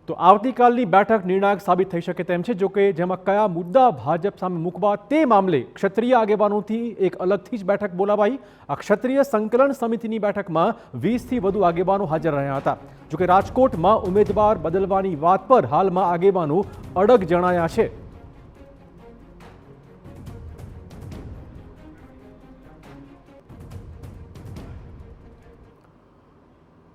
તો આવતીકાલની બેઠક નિર્ણાયક સાબિત થઈ શકે તેમ છે, જોકે જેમાં કયા મુદ્દા ભાજપ સામે મૂકવા તે મામલે ક્ષત્રિય આગેવાનોથી એક અલગથી જ બેઠક બોલાવાઈ। આ ક્ષત્રિય સંકલન સમિતિની બેઠકમાં 20થી વધુ આગેવાનો હાજર રહ્યા હતા। જોકે રાજકોટમાં ઉમેદવાર બદલવાની વાત પર હાલમાં આગેવાનો અડગ જણાયા છે।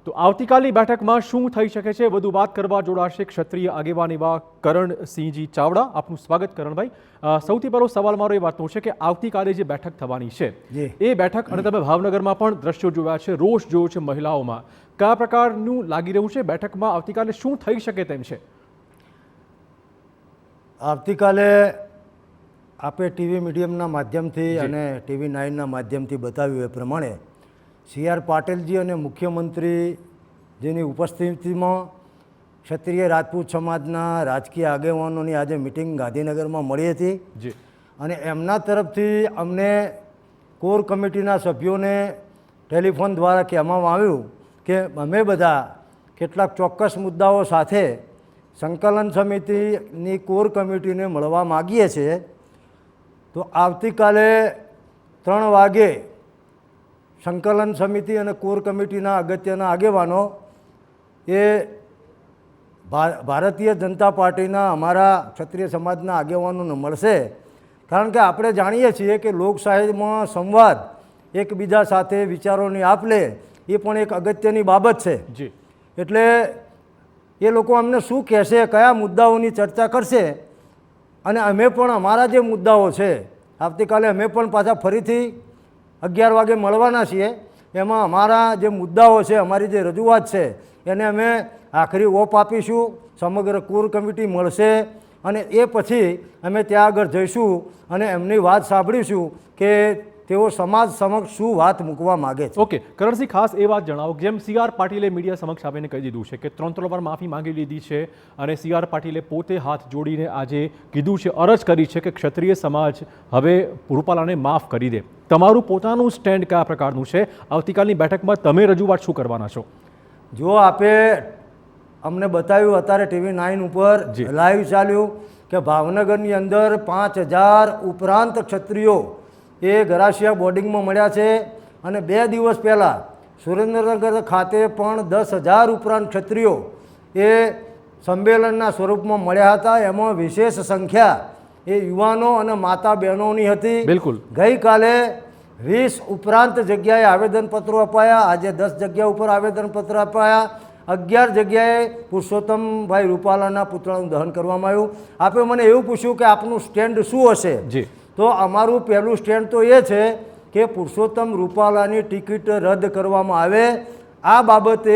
તો આવતીકાલની બેઠકમાં શું થઈ શકે છે, વધુ વાત કરવા જોડાશે ક્ષત્રિય આગેવાન એવા કરણસિંહજી ચાવડા। આપનું સ્વાગત કરણભાઈ। સૌથી પહેલો સવાલ મારો એ વાતનો છે કે આવતીકાલે જે બેઠક થવાની છે એ બેઠક, અને તમે ભાવનગરમાં પણ દ્રશ્યો જોયા છે, રોષ જોયો છે મહિલાઓમાં, કયા પ્રકારનું લાગી રહ્યું છે? બેઠકમાં આવતીકાલે શું થઈ શકે તેમ છે? આવતીકાલે આપણે ટીવી મીડિયમના માધ્યમથી અને TV 9ના માધ્યમથી બતાવ્યું એ પ્રમાણે CR પાટીલજી અને મુખ્યમંત્રીજીની ઉપસ્થિતિમાં ક્ષત્રિય રાજપૂત સમાજના રાજકીય આગેવાનોની આજે મિટિંગ ગાંધીનગરમાં મળી હતી અને એમના તરફથી અમને કોર કમિટીના સભ્યોને ટેલિફોન દ્વારા કહેવામાં આવ્યું કે અમે બધા કેટલાક ચોક્કસ મુદ્દાઓ સાથે સંકલન સમિતિની કોર કમિટીને મળવા માગીએ છીએ। તો આવતીકાલે 3 વાગે સંકલન સમિતિ અને કોર કમિટીના અગત્યના આગેવાનો એ ભારતીય જનતા પાર્ટીના અમારા ક્ષત્રિય સમાજના આગેવાનોને મળશે। કારણ કે આપણે જાણીએ છીએ કે લોકશાહીમાં સંવાદ, એકબીજા સાથે વિચારોની આપ-લે એ પણ એક અગત્યની બાબત છે। એટલે એ લોકો અમને શું કહેશે, કયા મુદ્દાઓની ચર્ચા કરશે, અને અમે પણ અમારા જે મુદ્દાઓ છે આવતીકાલે અમે પણ પાછા ફરીથી 11 વાગે મળવાના છીએ। એમાં અમારા જે મુદ્દાઓ છે, અમારી જે રજૂઆત છે એને અમે આખરી ઓપ આપીશું। સમગ્ર કોર કમિટી મળશે અને એ પછી અમે ત્યાં આગળ જઈશું અને એમની વાત સાંભળીશું કે તેઓ સમાજ સમક્ષ શું વાત મૂકવા માગે છે। ઓકે કરણસિંહ, ખાસ એ વાત જણાવો, જેમ CR પાટીલે મીડિયા સમક્ષ આવીને કહી દીધું છે કે 3 વાર માફી માંગી લીધી છે અને CR પાટીલે પોતે હાથ જોડીને આજે કીધું છે, અરજ કરી છે કે ક્ષત્રિય સમાજ હવે રૂપાલાને માફ કરી દે। તમારું પોતાનું સ્ટેન્ડ કયા પ્રકારનું છે? આવતીકાલની બેઠકમાં તમે રજૂઆત શું કરવાના છો? જો આપે અમને બતાવ્યું, અત્યારે TV 9 ઉપર લાઈવ ચાલ્યું કે ભાવનગરની અંદર 5000 ઉપરાંત ક્ષત્રિયો એ ગરાસિયા બોર્ડિંગમાં મળ્યા છે અને 2 દિવસ પહેલાં સુરેન્દ્રનગર ખાતે પણ 10,000 ઉપરાંત ક્ષત્રિયો એ સંમેલનના સ્વરૂપમાં મળ્યા હતા। એમાં વિશેષ સંખ્યા એ યુવાનો અને માતા બહેનોની હતી। બિલકુલ। ગઈકાલે 20 ઉપરાંત જગ્યાએ આવેદનપત્રો અપાયા, આજે 10 જગ્યા ઉપર આવેદનપત્ર અપાયા, 11 જગ્યાએ પુરુષોત્તમભાઈ રૂપાલાના પુતળાનું દહન કરવામાં આવ્યું। આપે મને એવું પૂછ્યું કે આપનું સ્ટેન્ડ શું હશે? તો અમારું પહેલું સ્ટેન્ડ તો એ છે કે પુરુષોત્તમ રૂપાલાની ટિકિટ રદ કરવામાં આવે। આ બાબતે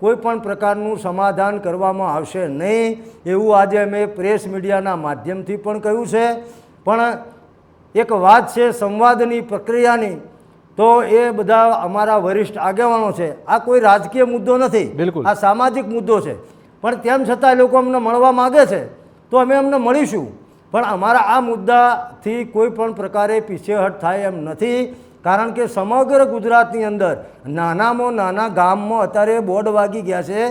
કોઈ પણ પ્રકારનું સમાધાન કરવામાં આવશે નહીં, એવું આજે અમે પ્રેસ મીડિયાના માધ્યમથી પણ કહ્યું છે। પણ એક વાત છે સંવાદની પ્રક્રિયાની, તો એ બધા અમારા વરિષ્ઠ આગેવાનો છે। આ કોઈ રાજકીય મુદ્દો નથી, આ સામાજિક મુદ્દો છે। પણ તેમ છતાં એ લોકો અમને મળવા માગે છે તો અમે એમને મળીશું, પણ અમારા આ મુદ્દાથી કોઈ પણ પ્રકારે પીછેહટ થાય એમ નથી। કારણ કે સમગ્ર ગુજરાતની અંદર નાનામાં નાના ગામમાં અત્યારે બોર્ડ વાગી ગયા છે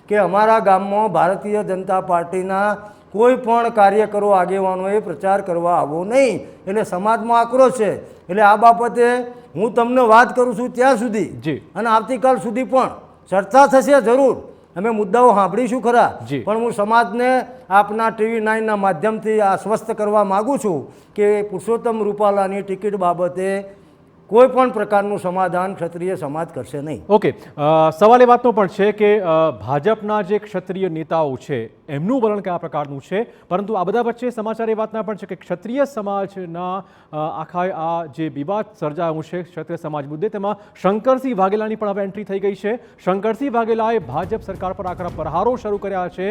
કે અમારા ગામમાં ભારતીય જનતા પાર્ટીના કોઈ પણ કાર્યકરો આગેવાનોએ પ્રચાર કરવા આવવો નહીં। એટલે સમાજમાં આક્રોશ છે। એટલે આ બાબતે હું તમને વાત કરું છું ત્યાં સુધી અને આવતીકાલ સુધી પણ ચર્ચા થશે જરૂર, અમે મુદ્દાઓ સાંભળીશું ખરા, પણ હું સમાજને આપના TV 9ના માધ્યમથી આશ્વસ્ત કરવા માગું છું કે પુરુષોત્તમ રૂપાલાની ટિકિટ બાબતે કોઈ પણ પ્રકારનું સમાધાન ક્ષત્રિય સમાજ કરશે નહીં। ઓકે, સવાલ એ વાતનો પણ છે કે ભાજપના જે ક્ષત્રિય નેતાઓ છે એમનું વલણ કયા પ્રકારનું છે, પરંતુ આ બધા વચ્ચે સમાચાર એ વાતના પણ છે કે ક્ષત્રિય સમાજના આખા આ જે વિવાદ સર્જાયું છે ક્ષત્રિય સમાજ મુદ્દે, તેમાં શંકરસિંહ વાઘેલાની પણ હવે એન્ટ્રી થઈ ગઈ છે। શંકરસિંહ વાઘેલાએ ભાજપ સરકાર પર આકરા પ્રહારો શરૂ કર્યા છે।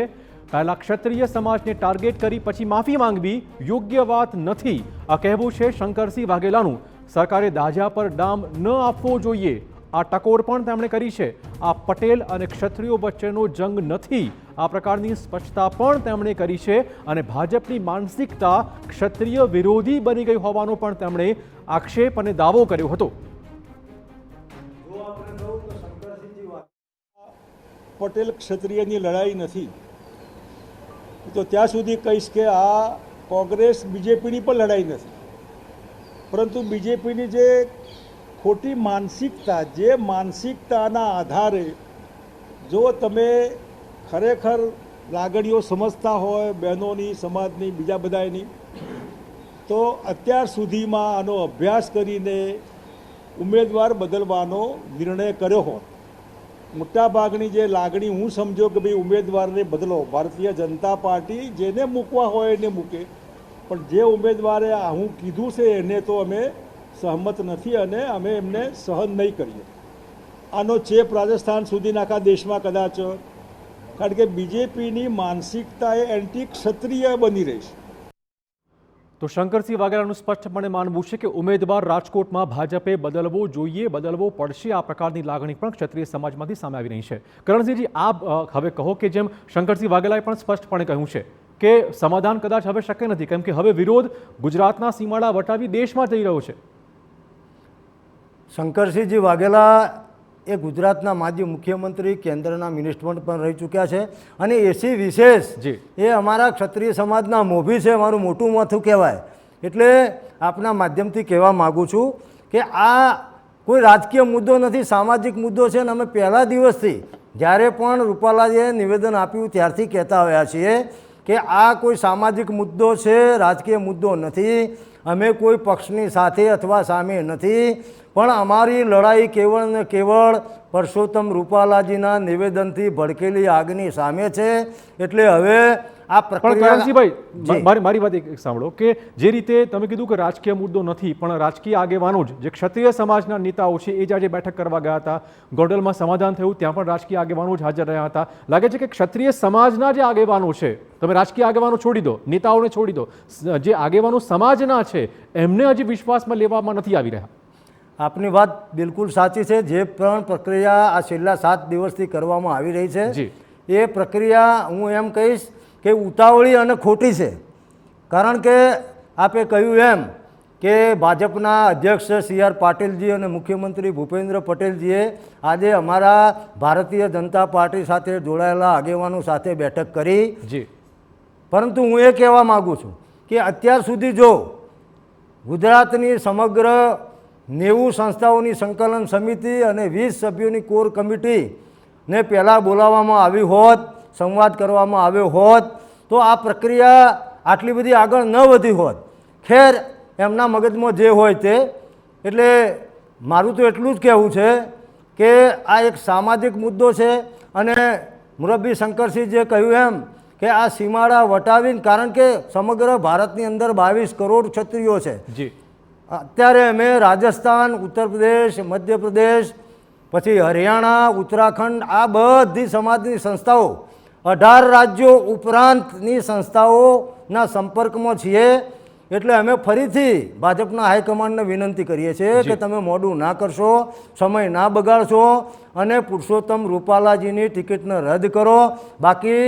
પહેલા ક્ષત્રિય સમાજને ટાર્ગેટ કરી પછી માફી માંગવી યોગ્ય વાત નથી, આ કહેવું છે શંકરસિંહ વાઘેલાનું। સરકારે દાજા પર ડામ ન આપવો જોઈએ, આ ટકોર પણ તેમણે કરી છે। આ પટેલ અને ક્ષત્રિયો વચ્ચેનો જંગ નથી, આ પ્રકારની સ્પષ્ટતા પણ તેમણે કરી છે અને ભાજપની માનસિકતા ક્ષત્રિય વિરોધી બની ગઈ હોવાનો પણ તેમણે આક્ષેપ અને દાવો કર્યો હતો। પટેલ ક્ષત્રિયની લડાઈ નથી, તો ત્યાં સુધી કહીશ કે આ કોંગ્રેસ બીજેપીની પણ લડાઈ નથી, પરંતુ બીજેપીની જે ખોટી માનસિકતા, જે માનસિકતાના આધારે જો તમે ખરેખર લાગણીઓ સમજતા હોય બહેનોની, સમાજની, બીજા બધાની, તો અત્યાર સુધીમાં આનો અભ્યાસ કરીને ઉમેદવાર બદલવાનો નિર્ણય કર્યો હોત. મોટાભાગની જે લાગણી હું સમજો કે ભાઈ ઉમેદવારને બદલો, ભારતીય જનતા પાર્ટી જેને મૂકવા હોય એને મૂકે, પણ જે ઉમેદવારે હું કીધું છે એને તો અમે સહમત નથી અને અમે એમને સહન નહીં કરીએ. આનો ચેપ રાજસ્થાન સુધીના આખા દેશમાં કદાચ, કારણ કે બીજેપીની માનસિકતા એ એન્ટી ક્ષત્રિય બની રહી છે. તો શંકરસિંહ વાઘેલાનું સ્પષ્ટપણે માનવું છે કે ઉમેદવાર રાજકોટમાં ભાજપે બદલવો જોઈએ, બદલવો પડશે. આ પ્રકારની લાગણી પણ ક્ષત્રિય સમાજમાંથી સામે આવી રહી છે. કરણસિંહજી, આપ હવે કહો કે જેમ શંકરસિંહ વાઘેલાએ પણ સ્પષ્ટપણે કહ્યું છે કે સમાધાન કદાચ હવે શક્ય નથી, કેમ કે હવે વિરોધ ગુજરાતના સીમાડા વટાવી દેશમાં જઈ રહ્યો છે. શંકરસિંહજી વાઘેલા એ ગુજરાતના માજી મુખ્યમંત્રી, કેન્દ્રના મિનિસ્ટર પણ રહી ચૂક્યા છે અને એસી વિશેષ એ અમારા ક્ષત્રિય સમાજના મોભી છે, મારું મોટું માથું કહેવાય. એટલે આપના માધ્યમથી કહેવા માગું છું કે આ કોઈ રાજકીય મુદ્દો નથી, સામાજિક મુદ્દો છે. અને અમે પહેલા દિવસથી જ્યારે પણ રૂપાલાજીએ નિવેદન આપ્યું ત્યારથી કહેતા આવ્યા છીએ કે આ કોઈ સામાજિક મુદ્દો છે, રાજકીય મુદ્દો નથી. અમે કોઈ પક્ષની સાથે અથવા સામે નથી, પણ અમારી લડાઈ કેવળ ને કેવળ પરસોત્તમ રૂપાલાજીના નિવેદનથી ભડકેલી આગની સામે છે. એટલે હવે આ પ્રક્રિયા મારી વાત એક સાંભળો કે જે રીતે તમે કીધું કે રાજકીય મુદ્દો નથી, પણ રાજકીય આગેવાનો જ જે ક્ષત્રિય સમાજના નેતાઓ છે એ આજે બેઠક કરવા ગયા હતા, ગોંડલમાં સમાધાન થયું, ત્યાં પણ રાજકીય આગેવાનો જ હાજર રહ્યા હતા. લાગે છે કે ક્ષત્રિય સમાજના જે આગેવાનો છે, તમે રાજકીય આગેવાનો છોડી દો, નેતાઓને છોડી દો, જે આગેવાનો સમાજના છે એમને હજી વિશ્વાસમાં લેવામાં નથી આવી રહ્યા. આપની વાત બિલકુલ સાચી છે. જે પણ પ્રક્રિયા આ છેલ્લા 7 દિવસથી કરવામાં આવી રહી છે એ પ્રક્રિયા હું એમ કહીશ કે ઉતાવળી અને ખોટી છે. કારણ કે આપે કહ્યું એમ કે ભાજપના અધ્યક્ષ CR પાટીલજી અને મુખ્યમંત્રી ભૂપેન્દ્ર પટેલજીએ આજે અમારા ભારતીય જનતા પાર્ટી સાથે જોડાયેલા આગેવાનો સાથે બેઠક કરી. પરંતુ હું એ કહેવા માગું છું કે અત્યાર સુધી જો ગુજરાતની સમગ્ર 90 સંસ્થાઓની સંકલન સમિતિ અને 20 સભ્યોની કોર કમિટીને પહેલાં બોલાવવામાં આવી હોત, સંવાદ કરવામાં આવ્યો હોત, તો આ પ્રક્રિયા આટલી બધી આગળ ન વધી હોત. ખેર, એમના મગજમાં જે હોય તે. એટલે મારું તો એટલું જ કહેવું છે કે આ એક સામાજિક મુદ્દો છે અને મુરબ્બી શંકરસિંહ જે કહ્યું એમ કે આ સીમાડા વટાવીને, કારણ કે સમગ્ર ભારતની અંદર 22 કરોડ ક્ષત્રિયો છે. અત્યારે અમે રાજસ્થાન, ઉત્તર પ્રદેશ, મધ્યપ્રદેશ, પછી હરિયાણા, ઉત્તરાખંડ, આ બધી સમાજની સંસ્થાઓ 18 રાજ્યો ઉપરાંતની સંસ્થાઓના સંપર્કમાં છીએ. એટલે અમે ફરીથી ભાજપના હાઈકમાન્ડને વિનંતી કરીએ છીએ કે તમે મોડું ના કરશો, સમય ના બગાડશો અને પુરુષોત્તમ રૂપાલાજીની ટિકિટને રદ કરો. બાકી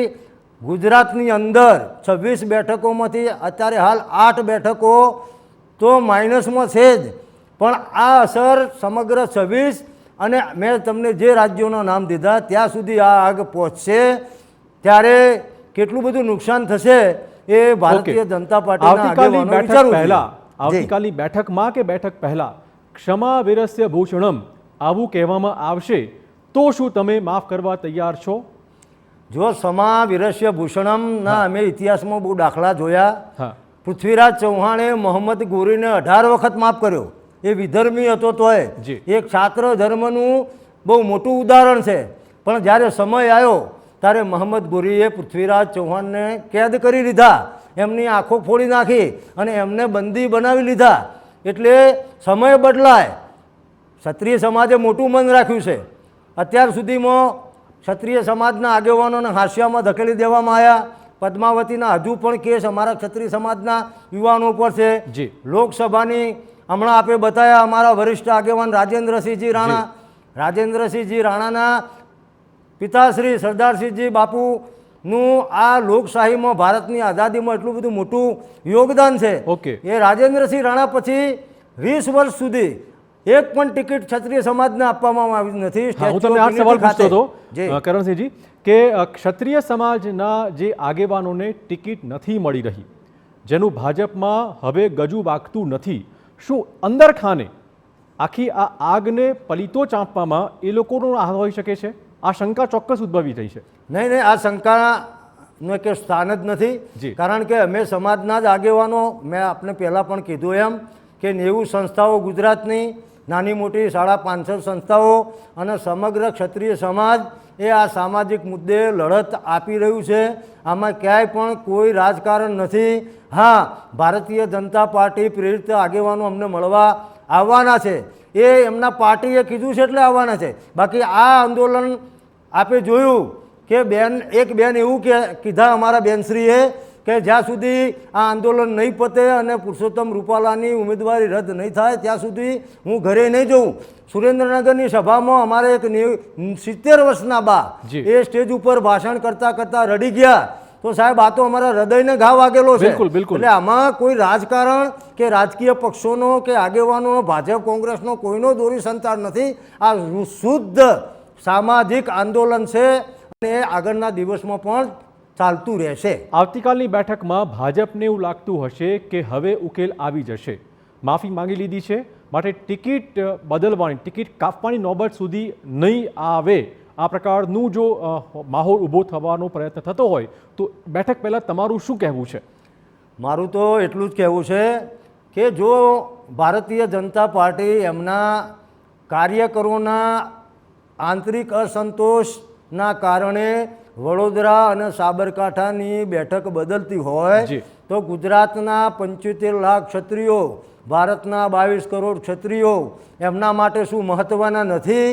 ગુજરાતની અંદર 26 બેઠકોમાંથી અત્યારે હાલ 8 બેઠકો તો માઇનસમાં છે જ, પણ આ અસર સમગ્ર 26 અને મેં તમને જે રાજ્યોના નામ દીધા ત્યાં સુધી આ આગ પહોંચશે. ત્યારે કેટલું બધું નુકસાન થશે એ ભારતીય જનતા પાર્ટીના આવતીકાલની બેઠકમાં કે બેઠક પહેલા ક્ષમા વિરસ્ય ભૂષણમ આવું કહેવામાં આવશે તો શું તમે માફ કરવા તૈયાર છો? જો ક્ષમા વિરસ્ય ભૂષણમના અમે ઇતિહાસમાં બહુ દાખલા જોયા. પૃથ્વીરાજ ચૌહાણે મોહમ્મદ ગોરીને 18 વખત માફ કર્યો. એ વિધર્મી હતો તોય. એક છાત્ર ધર્મનું બહુ મોટું ઉદાહરણ છે. પણ જ્યારે સમય આવ્યો ત્યારે મોહમ્મદ ગોરીએ પૃથ્વીરાજ ચૌહાણને કેદ કરી લીધા, એમની આંખો ફોડી નાખી અને એમને બંદી બનાવી લીધા. એટલે સમય બદલાય. ક્ષત્રિય સમાજે મોટું મન રાખ્યું છે. અત્યાર સુધીમાં ક્ષત્રિય સમાજના આગેવાનોને હાંસિયામાં ધકેલી દેવામાં આવ્યા. પદ્માવતીના હજુ પણ કેસ અમારા ક્ષત્રિય સમાજના યુવાનો પર છે. લોકસભાની હમણાં આપે બતાવ્યા અમારા વરિષ્ઠ આગેવાન રાજેન્દ્રસિંહજી રાણા. રાજેન્દ્રસિંહજી રાણાના પિતાશ્રી સરદારસિંહજી બાપુનું આ લોકશાહીમાં, ભારતની આઝાદીમાં એટલું બધું મોટું યોગદાન છે. એ રાજેન્દ્રસિંહ રાણા પછી 20 વર્ષ સુધી એક પણ ટિકિટ ક્ષત્રિય સમાજને આપવામાં આવી નથી. હા, હું સ્ટેચ્યુ તમને આ ઓફ સવાલ યુનિટી પૂછતો ખાતે. હતો કરણસિંહજી કે ક્ષત્રિય સમાજના જે આગેવાનોને ટિકિટ નથી મળી રહી, જેનું ભાજપમાં હવે ગજુ વાગતું નથી, શું અંદર ખાને આખી આ આગને પલીતો ચાંપવામાં એ લોકોનો હાથ હોઈ શકે છે? આ શંકા ચોક્કસ ઉદ્ભવી થઈ છે. નહીં, આ શંકાનું કે સ્થાન જ નથી. જી. કારણ કે અમે સમાજના જ આગેવાનો, મેં આપને પહેલાં પણ કીધું એમ કે 90 સંસ્થાઓ ગુજરાતની, નાની મોટી 550 સંસ્થાઓ અને સમગ્ર ક્ષત્રિય સમાજ એ આ સામાજિક મુદ્દે લડત આપી રહ્યું છે. આમાં ક્યાંય પણ કોઈ રાજકારણ નથી. હા, ભારતીય જનતા પાર્ટી પ્રેરિત આગેવાનો અમને મળવા આવવાના છે. એ એમના પાર્ટીએ કીધું છે એટલે આવવાના છે. બાકી આ આંદોલન આપે જોયું કે એક બેન એવું કીધા અમારા બેનશ્રીએ કે જ્યાં સુધી આ આંદોલન નહીં પતે અને પુરુષોત્તમ રૂપાલાની ઉમેદવારી રદ નહીં થાય ત્યાં સુધી હું ઘરે નહીં જઉં. સુરેન્દ્રનગરની સભામાં અમારે એક 70 વર્ષના બા જી. એ સ્ટેજ ઉપર ભાષણ કરતાં કરતાં રડી ગયા. તો સાહેબ, આ તો અમારા હૃદયને ઘા વાગેલો છે. બિલકુલ, બિલકુલ. એટલે આમાં કોઈ રાજકારણ કે રાજકીય પક્ષોનો કે આગેવાનોનો, ભાજપ કોંગ્રેસનો કોઈનો દોરી સંચાર નથી. આ શુદ્ધ સામાજિક આંદોલન છે અને એ આગળના દિવસમાં પણ ચાલતું રહેશે. આવતીકાલની બેઠકમાં ભાજપને એવું લાગતું હશે કે હવે ઉકેલ આવી જશે, માફી માંગી લીધી છે, માટે ટિકિટ બદલવાની, ટિકિટ કાપવાની નોબત સુધી નહીં આવે, આ પ્રકારનું જો માહોલ ઊભો થવાનો પ્રયત્ન થતો હોય તો બેઠક પહેલાં તમારું શું કહેવું છે? મારું તો એટલું જ કહેવું છે કે જો ભારતીય જનતા પાર્ટી એમના કાર્યકરોના આંતરિક અસંતોષના કારણે વડોદરા અને સાબરકાંઠાની બેઠક બદલતી હોય જી. તો ગુજરાતના 75 લાખ ક્ષત્રિયો, ભારતના 22 કરોડ ક્ષત્રિયો એમના માટે શું મહત્ત્વના નથી?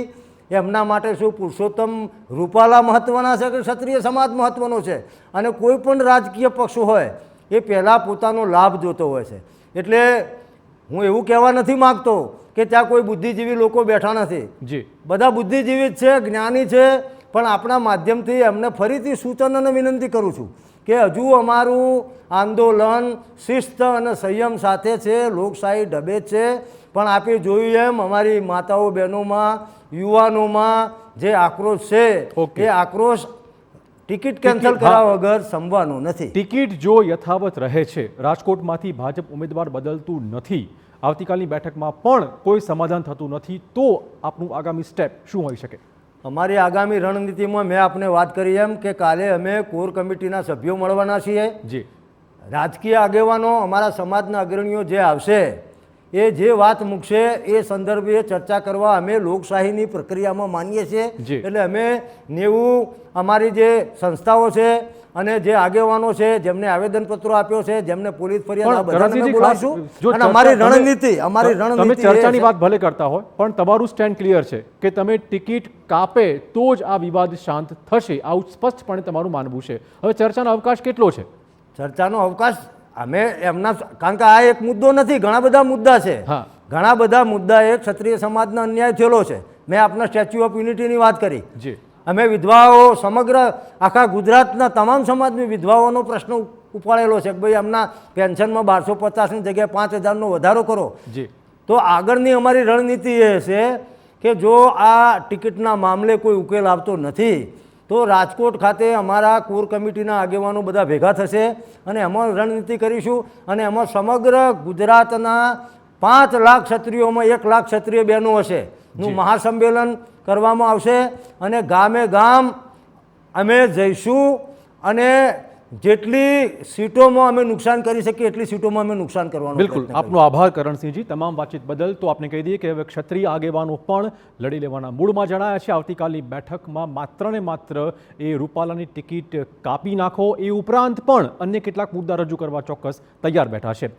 એમના માટે શું પુરુષોત્તમ રૂપાલા મહત્ત્વના છે કે ક્ષત્રિય સમાજ મહત્ત્વનો છે? અને કોઈ પણ રાજકીય પક્ષ હોય એ પહેલાં પોતાનો લાભ જોતો હોય છે. એટલે હું એવું કહેવા નથી માગતો કે ત્યાં કોઈ બુદ્ધિજીવી લોકો બેઠા નથી. જી. બધા બુદ્ધિજીવી જ છે, જ્ઞાની છે. પણ આપણા માધ્યમથી એમને ફરીથી સૂચન અને વિનંતી કરું છું કે હજુ અમારું આંદોલન શિસ્ત અને સંયમ સાથે છે, લોકશાહી ઢબે છે. પણ આપે જોયું એમ અમારી માતાઓ બહેનોમાં, યુવાનોમાં જે આક્રોશ છે એ આક્રોશ ટિકિટ કેન્સલ કર્યા વગર સંભવાનો નથી. ટિકિટ જો યથાવત રહે છે, રાજકોટમાંથી ભાજપ ઉમેદવાર બદલતું નથી, આવતીકાલની બેઠકમાં પણ કોઈ સમાધાન થતું નથી, તો આપનું આગામી સ્ટેપ શું હોઈ શકે? અમારી આગામી રણનીતિમાં મેં આપને વાત કરી એમ કે કાલે અમે કોર કમિટીના સભ્યો મળવાના છીએ. જી. રાજકીય આગેવાનો, અમારા સમાજના અગ્રણીઓ જે આવશે એ જે વાત મૂકશે એ સંદર્ભે ચર્ચા કરવા અમે લોકશાહીની પ્રક્રિયામાં માનીએ છીએ. એટલે અમે 90 અમારી જે સંસ્થાઓ છે અને જે આગેવાનો છે જેમને આવેદનપત્રો આપ્યો છે, જેમને પોલીસ ફરિયાદ, બધાને બોલાવશું. અને અમારી રણનીતિ તમે ચર્ચાની વાત ભલે કરતા હોય પણ તમારું સ્ટેન્ડ ક્લિયર છે કે તમે ટિકિટ કાપે તો જ આ વિવાદ શાંત થશે, આવું સ્પષ્ટપણે તમારું માનવું છે. હવે ચર્ચાનો અવકાશ કેટલો છે? ચર્ચાનો અવકાશ અમે એમના, કારણ કે આ એક મુદ્દો નથી, ઘણા બધા મુદ્દા છે. ઘણા બધા મુદ્દાએ ક્ષત્રિય સમાજનો અન્યાય થયેલો છે. મેં આપના સ્ટેચ્યુ ઓફ યુનિટીની વાત કરી. જી. અમે વિધવાઓ, સમગ્ર આખા ગુજરાતના તમામ સમાજની વિધવાઓનો પ્રશ્ન ઉપાડેલો છે કે ભાઈ એમના પેન્શનમાં 1250ની જગ્યાએ 5000નો વધારો કરો. જી. તો આગળની અમારી રણનીતિ એ છે કે જો આ ટિકિટના મામલે કોઈ ઉકેલ આવતો નથી તો રાજકોટ ખાતે અમારા કોર કમિટીના આગેવાનો બધા ભેગા થશે અને એમાં રણનીતિ કરીશું. અને એમાં સમગ્ર ગુજરાતના 5 લાખ ક્ષત્રિયોમાં 1 લાખ ક્ષત્રિય બહેનો હશે નું મહાસંમેલન કરવામાં આવશે. અને ગામે ગામ અમે જઈશું અને જેટલી સીટોમાં અમે નુકસાન કરી શકીએ એટલી સીટોમાં અમે નુકસાન કરવાનું. બિલકુલ, આપનો આભાર કરણસિંહજી. તમામ વાતચીત બદલ. તો આપને કહી દઈએ કે હવે ક્ષત્રિય આગેવાનો પણ લડી લેવાના મૂડમાં જણાયા છે. આવતીકાલની બેઠકમાં માત્ર ને માત્ર એ રૂપાલાની ટિકિટ કાપી નાખો એ ઉપરાંત પણ અન્ય કેટલાક મુદ્દા રજૂ કરવા ચોક્કસ તૈયાર બેઠા છે.